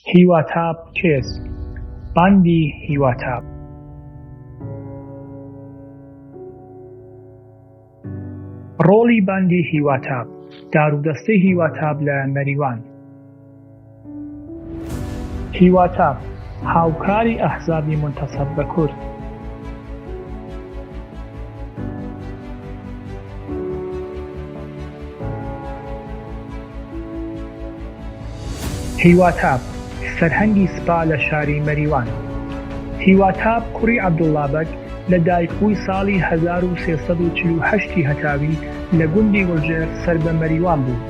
هیواتاب کێس؟ باندی هیواتاب. ڕۆڵی باندی هیواتاب، دارودەستەی هیواتاب لە مەریوان. هیواتاب هاوکاری ئەحزابی منتەسەب بە کورد. هیواتاب سەرهەنگی سوپا لە شاری مەریوان. هیواتاب کوڕی عەبدوڵڵابەگ لە دایکبووی ساڵی 1348 هەتاوی لە گوندی وڵجێر سەر بە مەریوان بوو.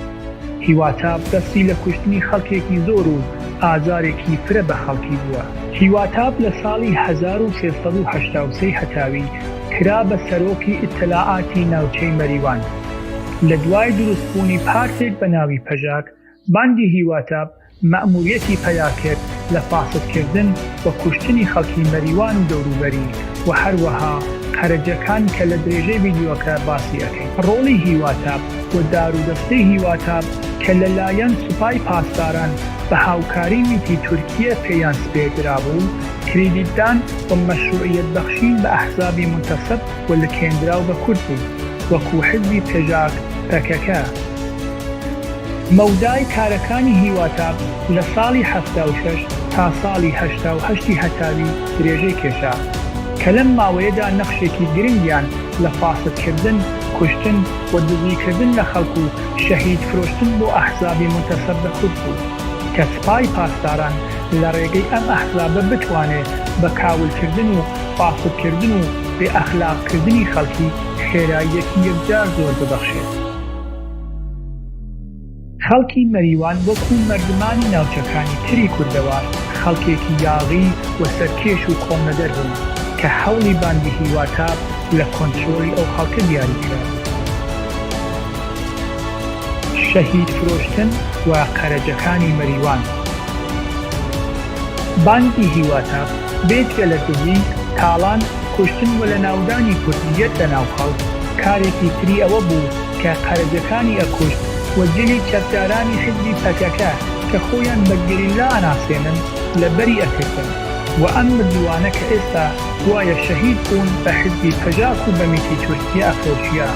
هیواتاب دەستی لە کوشتنی خەڵکێکی زۆر و ئازارێکی فرە بە خەڵکی بووە. هیواتاب لە ساڵی 1383 هەتاوی کرا بە سەرۆکی ئیتلاعاتی ناوچەی مەریوان. لە دوای دروستبوونی پارتێک بە ناوی پەژاک، باندی هیواتاب مەئموریەتی پەیا کرد لە فاسدکردن و کوشتنی خەڵکی مەریوان و دەوروبەری و هەروەها قەرەجەکان کە لە درێژەی ڤیدیۆکە باسی ئەکەین. ڕۆڵی هیواتاب و دارودەستەی هیواتاب کە لەلایەن سوپای پاسداران بە هاوکاری میتی تورکیە پێیان سپێدرابوو، کریدیتدان و مەشروعیەت بەخشین بە ئەحزابی منتەسەب و لەکێنراو بە کورد بوو، وەکو حیزبی پێژاک پەکەکە. مەودای کارەکانی هیواتاب لە ساڵی 76 تا ساڵی 88 هەتاوی درێژەی کێشا کە لەم ماوەیەدا نەخشێکی گرنگیان لە فاسدکردن، کوشتن و دزیکردن لە خەڵک و شەهید فرۆشتن بۆ ئەحزابی منتەسەب بە کورد بوو کە سوپای پاسداران لە ڕێگەی ئەم ئەحزابە بتوانێت بە کاولکردن و فاسدکردن و بێئەخلاقکردنی خەڵکی خێراییەکی یەکجار زۆر ببەخشێت. خەڵکی مەریوان وەکو مەردمانی ناوچەکانی تری کوردەوار خەڵکێکی یاغی و سەرکێش و کۆمەدەر بوون کە هەوڵی باندی هیواتاب لە کۆنترۆلی ئەو خەڵکە دیاری کرا. شەهید فرۆشتن و قەرەجەکانی مەریوان. باندی هیواتاب بێجگە لە دزی، تاڵان، کوشتن و لە ناودانی کوردیەت لە ناو خەڵک، کارێکی تری ئەوە بوو کە قەرەجەکانی ئەکوشت و جلی چەکدارانی حیزبی پەکەکە کە خۆیان بە گریلا ئەناسێنن لە بەری ئەکردن و ئەم مردووانە کە ئێستا وایە شەهید بوون بە حیزبی پەژاک و بە میتی تورکیە ئەفرۆشیە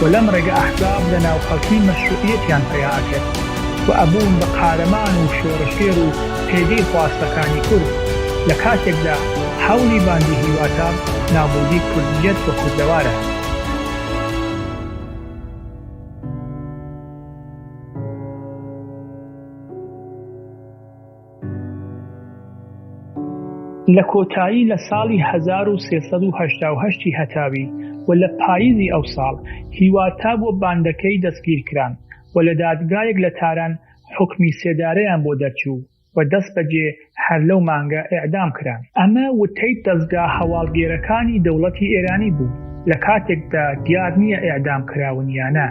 و لەم ڕێگە ئەحزاب لە ناو خەڵکی مەشروعیەتیان پەیا ئەکرد و ئەبوون بە قارەمان و شۆڕەشێر و پێدەی خواستەکانی کورد. لە کاتێکدا هەوڵی باندی هیواتاب نابودی کوردیەت و کوردەوارە. لە کۆتایی لە ساڵی 1388 هەتاوی و لە پاییزی ئەو ساڵ هیواتاب و باندەکەی دەستگیر کران و لە دادگایەک لە تاران حوکمی سێدارەیان بۆ دەرچوو و دەست بەجێ هەر لەو مانگە ئیعدام کران. ئەمە وتەی دەستگا هەواڵگێرەکانی دەوڵەتی ئێرانی بوو لە کاتێکدا دیار نییە ئیعدام کراون یانە.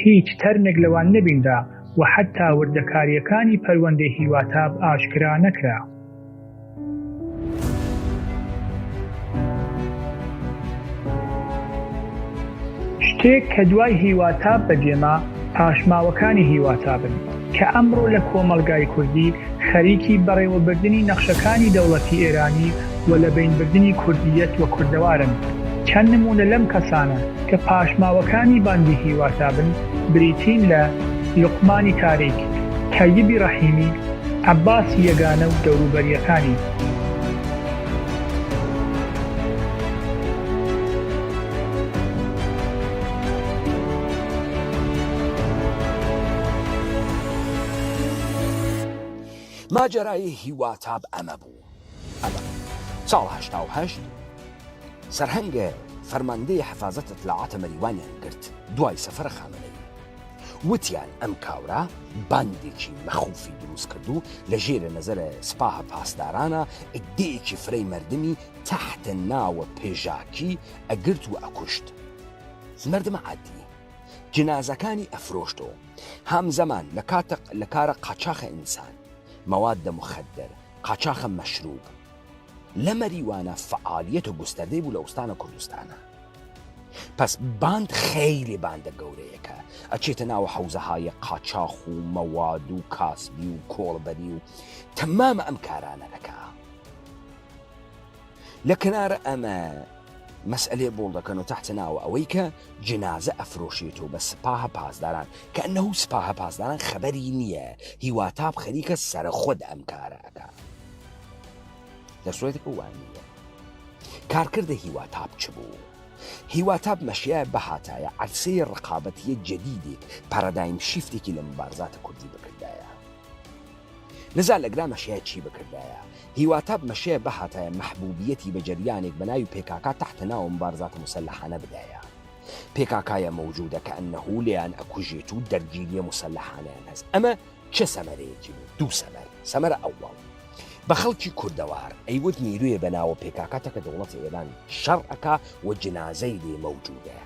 هیچ تەرمێک لەوان نەبینرا و حتا وردەکاریەکانی پەروەندەی هیواتاب ئاشکرا نەکرا. شتێک کە دوای هیواتاب بەجێما پاشماوەکانی هیواتابن کە ئەمڕۆ لە کۆمەڵگای کوردی خەریکی بەڕێوەبردنی نەخشەکانی دەوڵەتی ئێرانی و لە بینبردنی کوردیەت و کوردەوارن. چەند نمونە لەم کەسانە کە پاشماوەکانی باندی هیواتابن بریتین لە لوقمانی تاریک، تەییبی ڕەحیمی، عەباسی یەگانە و دەوروبەریەکانی. ماجەرای هیواتاب ئەمە بوو. ئەمە ساڵ 88 سەرهەنگە فەرماندەی حەفازەت ئیطلاعاتە مەریوانیان گرت دوای سەفەرە خامنەیی. وتیان ئەم کاورە باندێکی مەخوفی دروست کرد و لە ژێرە نەزەرە سپاهە پاسدارانە ئیدێیەکی فرەی مەردمی تەحتە ناوە پێژاکی ئەگرت و ئەکوشت. مەردمە عادی جنازەکانی ئەفرۆشتەوە هەمزەمان لە کارە قاچاخە ئینسان، مەوادە مخدر، قاچاخە مەشروب. لە مەریوانە فعالیەت و گوستەردەی بوو لە ئوستانە کوردستانە. پس باند خیلی باندە گەورەیەکە ئەچێتە ناوە حەوزەهای قاچاق و مەواد و کاسبی و کۆڵبەری و تەمامە ئەم کارانە ئەکا. لە کنارە ئەمە مەسئلێ بۆڵ دەکەن و تحت ناوە ئەوەی کە جنازە ئەفرۆشێتەوە بە سپاهە پاسداران کە ئەنەهوو سپاهە پاسداران خەبەری نییە هیواتاب خەریکە سەرخۆد ئەم کارە ئەکا. لە سوێتێکە وان نییە. کارکردە هیواتاب چ بوو؟ هیواتاب مەشیە بەهاتایە عەرسەی ڕقابەتیە جەدیدێک پارەدایم شیفتێکی لە مبارزاتە کوردی بکردایە. لەزا لەگرا مەشیە چی بکردایە؟ هیواتاب مەشەیە بەهاتایە مەحبوبیەتی بە جەریانێک بەناوی پێکاکا تحت ناو مبارزاتە مسلحانە بدایە. پێکاکایە مەوجودە کە ئەنەهوو لێیان ئەکوژێت و دەرگیریە مسلحانیان هەست. ئەمە چه سەمەرەیەکی بوو؟ دوو سەمەر. سەمەرە ئەووەڵ بە خەڵکی کوردەوار ئەیوت نیرویە بەناوە پێکاکاتە کە دەوڵەتی ئێران شەڕ ئەکا و جنازەی لێ مەوجودە.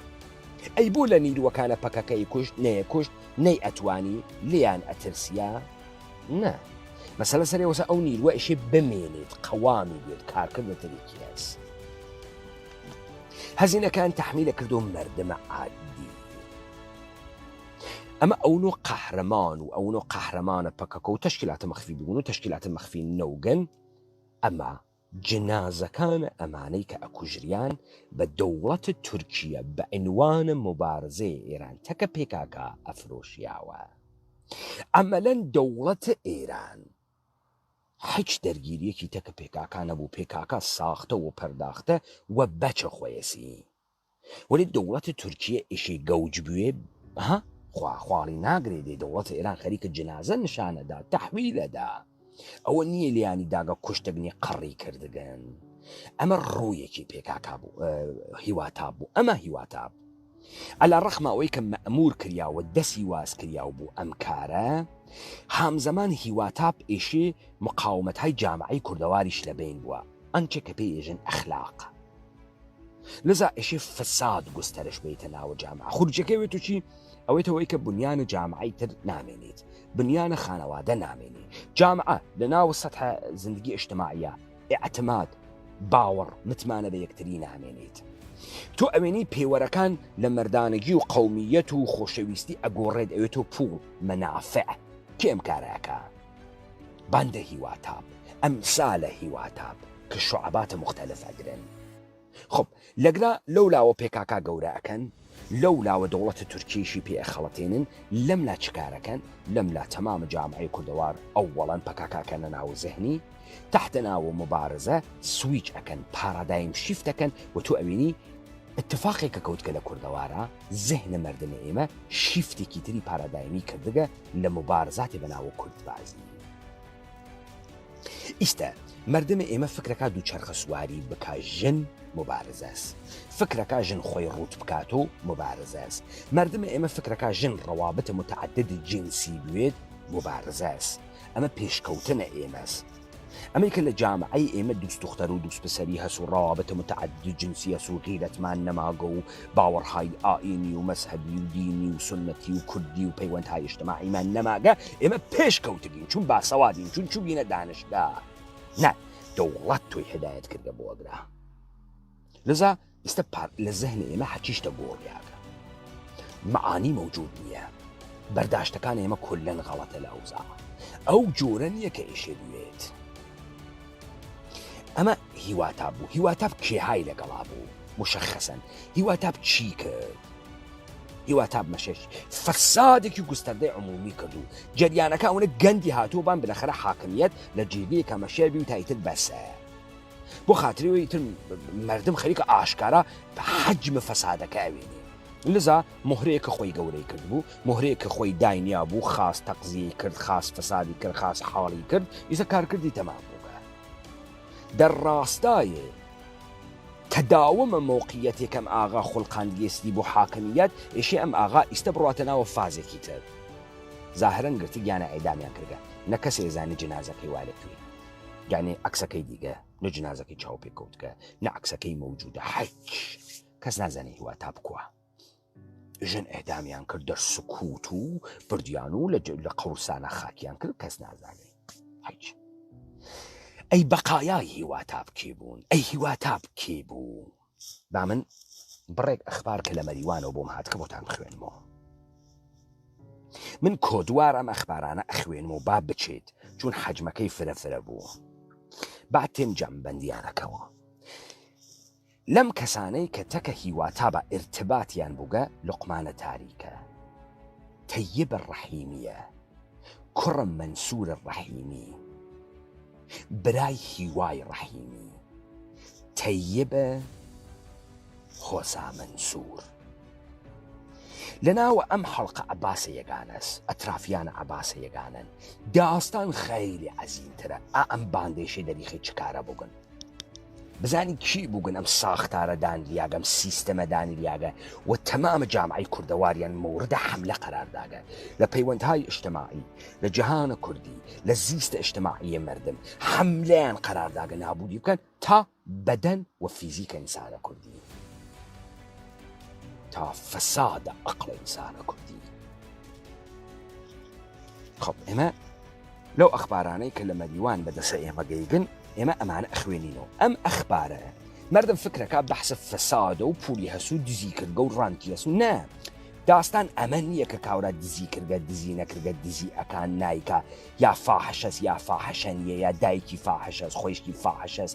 ئەی بۆ لە نیروەکانە پەکەکەی کوشت نەیە کوشت نەی ئەتوانی لێیان ئەترسیا؟ نە. مەسەلە سەرێوەسە ئەو نیروە ئیشێ بمێنێت قەوامی بێت کارکردە ترێکی هەست. هەزینەکان تەحمیلە کردو مەردمە عادی. ئەمە ئەوونۆ قەحرەمان و ئەوونۆ قەحرەمانە پەکەکە و تەشکیلاتە مەخفی ببوون و تەشکیلاتە مەخفی نەوگەن. ئەمە جنازەکانە ئەمانەی کە ئەکوژریان بە دەوڵەتە تورکیە بە عنوانە مبارزەی ئێران تەکە پێکاکە ئەفرۆشیاوە. ئەمەلەن دەوڵەتە ئێران هیچ دەرگیریەکی تەکە پێکاکە نەبوو. پێکاکە ساختە و پەرداختە و بەچە خۆیەسی. وەلی دەوڵەتە تورکیە ئیشی گەوج بوێ خواخواڵی ناگرێت دەوڵەتە ئێران خەریکە جنازە نیشانەدا تەحویلەدا. ئەوە نییە لیانی داگە کوشتەگنی قڕی کردگەن. ئەمە ڕوویەکی پێکاکە بوو هیواتاب بوو. ئەمە هیواتاب ئەلا ڕەخماوەی کە مەئمور کریاوە دەستی واز کریاو بوو ئەم کارە هەمزەمان هیواتاب ئێشێ مقاومەتهای جامعەی کوردەواریش لەبین بووە ئەنچە کە پێی ئێژن ئەخلاق. لەذا ئێشێ فساد گوستەرش بێتە ناوە جامعە. خورجەکەی وێت و چی؟ ئەوەیەوەی کە بنیانە جامعەی تر نامێنێت، بنیانە خانەوادە نامێنێ. جامعە لە ناو سەتح زندگی ئیجتیماعیە ئیعتماد باوەڕ متمانە بە یەکتری نامێنێت. تۆ ئەوێنی پێوەرەکان لە مەردانگی و قەومیەت و خۆشەویستی ئەگۆڕێت ئەوێتۆ پوڵ مەنافع کێم کارەکە؟ باندە هیواتاب ئەمسالە هیواتاب کە شوعباتە مختلف ئەگرن. خب لەگرا لەولاوە پێکاکا گەورە ئەکەن لەولاوە دەوڵەتە تورکیشی پێ ئەخەڵەتێنن لەملا چکارەکەن لەملا تەمامە جامعەی کوردەوار ئەووەڵەن پەکاکاکەنە ناو زەهنی تحت ناو مبارزە سویچ ئەکەن پارادایم شیفت ئەکەن و تۆ ئەوینی اتفاقێکە کەوتکە لە کوردەوارە زەهنە مەردمە ئێمە شیفتێکی تری پارادایمی کردگە لە مبارزاتی بەناوە کوردبازی. ئیستە مەردمە ئێمە فکرەکە دوو چەرخە سواری بکە ژن مبارزەس، فکرەکە ژن خۆی ڕوت بکات و مبارزەس. مەردمە ئێمە فکرەکە ژن ڕەوابەتە متعدد جنسی بوێت مبارزەس. ئەمە پێشکەوتنە ئێمەس. ئەمریکا لە جامعەی ئێمە دوست دختەر و دوست پسەری هەس و ڕەوابەتە متعدد جنسی هەس و غیرەتمان نەماگە و باوەڕهای ئائینی و مەسهەبی و دینی و سنەتی و کوردی و پەیوەندهای ئیجتیماعیمان نەماگە ئێمە پێشکەوتگین چون باسەوادین چون چوبینە دانشگا. نە دەوڵەت تۆی هدایەت کردە بۆ ئەگرا. لذا ئێستا لە زەهنی ئێمە هەچیشتە گۆڕیاکە معانی مەوجود نییە. بەرداشتەکان ئێمە کولەن غەڵەتە لە ئەوزا ئەو جۆرە نییە کە ئێشێ دوێت. ئەمە هیواتاب بوو. هیواتاب کێهای لەگەڵا بوو مشخەسەن. هیواتاب چی کرد؟ هیواتاب مەشەش فەسادێکی گوستەردەی عمومی کرد و جەریانەکە ئەوەنە گەندی هاتووبان بنەخەرە حاکمیەت لە جێگەیەکە مەشێبی و تایتر بەسە بۆ خاتریەوەی تر مردم خەریکە ئاشکارا بە حەجمە فەسادەکە ئەوێنێ. لذا مهرەیەکە خۆی گەورەی کرد بوو، مهرەیەکە خۆی داینیا بوو، خاص تەقزیە کرد، خاص فەسادی کرد، خاص حاڵی کرد. ئیسە کارکردی تەمام بووکە. دەڕاستایە تەداومە مووقیەتێکم ئاغا خوڵقاندگێستی بۆ حاکمیەت ئێشێ ئەم ئاغا ئیستە بڕاتە ناوە فازێکی تر. زاهرەن گرتی گیانە ئەیدامیان کردگە نە کەسێ زانی جنازەکەی والەکوێ یعنی عکسەکەی دیگە نە جنازەکەی چاو پێکەوتکە نە عکسەکەی مەوجودە هیچ کەس نازانێ هیواتاب کووە. ژن ئەیدامیان کرد دەر سکوت و بردیان و لە قەورسانە خاکیان کرد کەس نازانێ هیچ. ئەی بەقایای هیواتاب کێ بوون؟ ئەی هیواتاب کێ بوو؟ با من بڕێک ئەخبار کە لە مەریوانەوە بۆم هات کە بۆتان بخوێنمەوە. من کۆدوار ئەم ئەخبارانە ئەخوێنم و با بچێت چون حەجمەکەی فرەفرە بوو. با تێنجام بەندیانەکەوە. لەم کەسانەی کە تەکە هیواتا بە ئرتباتیان بووگە لوقمانە تاریکە. تەیب ڕەحیمیە، کوڕم منسوور ڕەحیمی، برای هیوای ڕەحیمی، تەیبە خۆسا منسوور. لەناوە ئەم حەڵقە عەباسە یەگانەس، ئەترافیانە عەباسە یەگانن. داستان خەیلی عەزیمترە. ئەم باندێشەی دەریخی چکارە بووگن. بزانی کی بووگن ئەم ساختارە دانلیاگە، ئەم سیستەمە دانلیاگە و تەمامە جامعی کوردەواریان موردە حملە قەرارداگە لە پەیوەندهای ئیجتیماعی، لە جەهانە کوردی، لە زیستە ئیجتیماعیە مردم حملەیان قەرارداگە نابودی بکەن تا بەدەن و فیزیکە ئینسانە کوردی، تا فەسادە عەقڵە ئینسانە کوردی. خۆ ئێمە لەو ئەخبارانەی کە لە مەریوان بەدەسە ئێمە گەیگن ئێمە ئەمانە ئەخوێنینەوە. ئەم ئەخبارە مردم فکرەکە بەحسە فەسادە و پولی هەسوو دزی کردگە و ڕانتی هەسوو نە. داستان ئەمە نییە کە کاورە دزی کردگە دزی نەکردگە دزی ئەکان نایکە یا فاحشەس یا فاحشە نیە یا دایکی فاحشەس خۆشکی فاحشەس.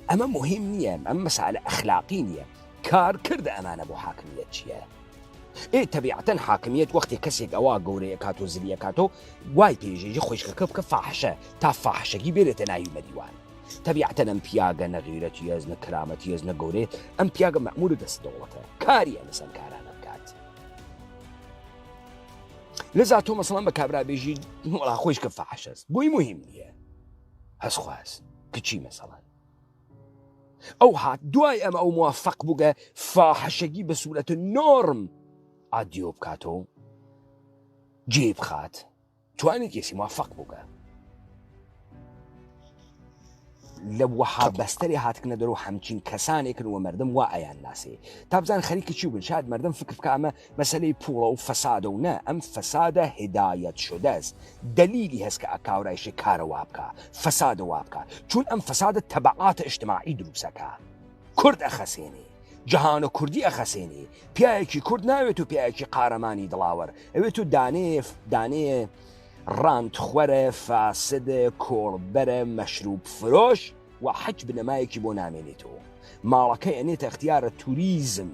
ئەمە مهم نییە. ئەم مەسالە ئەخلاقی نییە. کارکرد ئەمانە بۆ حاکمیەت چییە؟ تەبیعەتەن حاکمیەت وەختی کەسێک ئەوە گەورەیە کات و زلیە کاتۆ وای پێژێژی خۆشکەکە بکە فاحشە تا فاحشەکی بێرێتە ناوی مەریوان. تەبیعەتەن ئەم پیاگە نەغیرەتی هەز نە کرامەتی هەز نە گەورەیە. ئەم پیاگە مەأموورە دەست دەوڵەتە، کاری ئەمە سەم کارانە بکات. لەذا تۆ مەسەڵەن بە کابرابێژی وەڵا خۆشکە فاحشەست بۆی مهم نییە. هەست خواست کچی مەسەڵەن ئەو هات دوای ئەمە ئەو موافق بووگە فاحشەگی بە سوورەتە نۆرم ئادیۆ بکاتەوە جێ بخات، توانێت کێسی موافق بووگە. لە وەها بەستەری هاتکنە دەرەوە هەمچین کەسانێکن و مردم وا ئەیان ناسێ تا بزان خەریکی چی بن. شاید مردم فکر بکە ئەمە مەسەلەی پوڵە و فەسادە و نە، ئەم فەسادە هدایەت شدەست. دلیلی هەست کە ئەکاورایشی کارە وا بکە، فەسادە وا بکە، چون ئەم فەسادە تەبعاتە ئیجتیماعی دروستەکە. کورد ئەخەسێنێ، جەهانە کوردی ئەخەسێنێ. پیاوێکی کورد ناوێت و پیاوێکی قارەمانی دڵاوەر، ئەوێت و دانێ ڕاندخوەرە، فاسدە، کۆڵبەرە، مەشروب فرۆش و حەج بنەمایەکی بۆ نامێنێتەوە. ماڵەکەی ئەنێتە اختیارە توریزم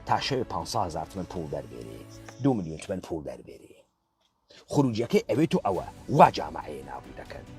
تا شەوێ 500,000 تومەن پوڵ دەربێرێ، 2 ملیۆن تومەن پوڵ دەربێرێ. خروجیەکەی ئەوێت و ئەوە وا جامعەیە نابوو دەکەن.